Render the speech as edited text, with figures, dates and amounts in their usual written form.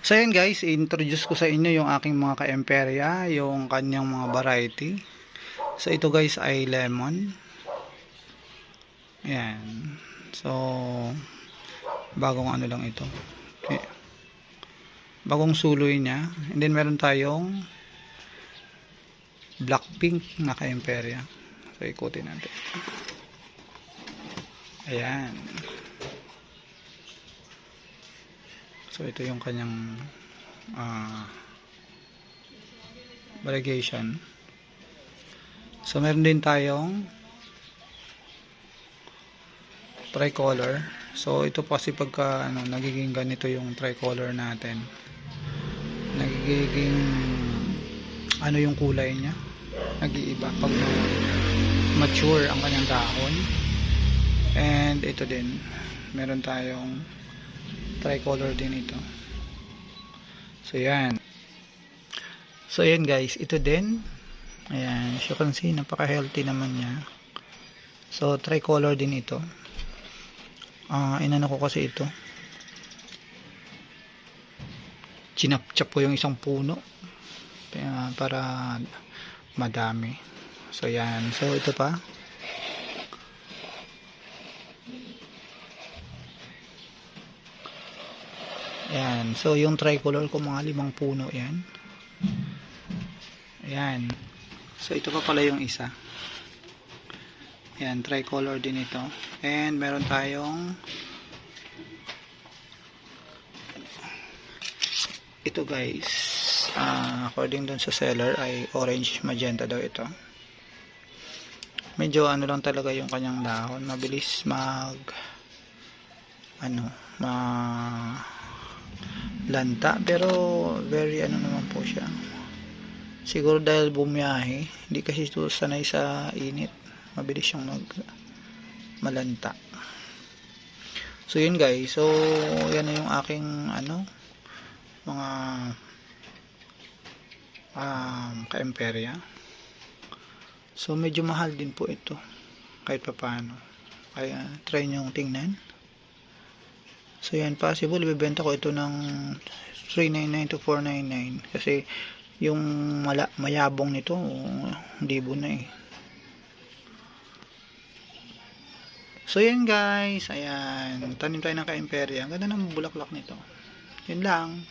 So yan guys, introduce ko sa inyo yung aking mga ka-emperya, yung kanyang mga variety. So ito guys ay lemon. Yan. So bagong ano lang ito. Okay. Bagong suloy niya. And then meron tayong black pink na ka-emperya. So ikutin natin. Ayan. So ito yung kanyang variegation. So meron din tayong tricolor. So ito po kasi pagka nagiging ganito yung tricolor natin, nagiging yung kulay niya, nag-iiba pag mature ang kanyang dahon. And ito din, meron tayong tricolor din ito. So yan. So yan guys, ito din. Ayan, as you can see, napaka healthy naman niya. So tricolor din ito. Inano ko kasi ito, chinap-chap ko yung isang puno para madami. So yan. So ito pa. Yan. So yung tricolor ko mga 5 puno yan. Ayan. So ito pa pala yung isa. Yan, tricolor din ito. And meron tayong ito guys. According dun sa seller ay orange magenta daw ito. Medyo lang talaga yung kanyang dahon. Mabilis lanta, pero very naman po siya. Siguro dahil bumiyahe, hindi kasi ito sanay sa init, mabilis siyang malanta. So yun guys, so yan na yung aking mga ka-emperya. So medyo mahal din po ito kahit papaano, kaya try nyo tingnan. So yan, possible ibebenta ko ito ng 399 to 499 kasi yung mayabong nito libo na eh. So yan guys, ayan, tanim tayo ng ka-emperya. Ang ganda ng bulaklak nito. Yun lang.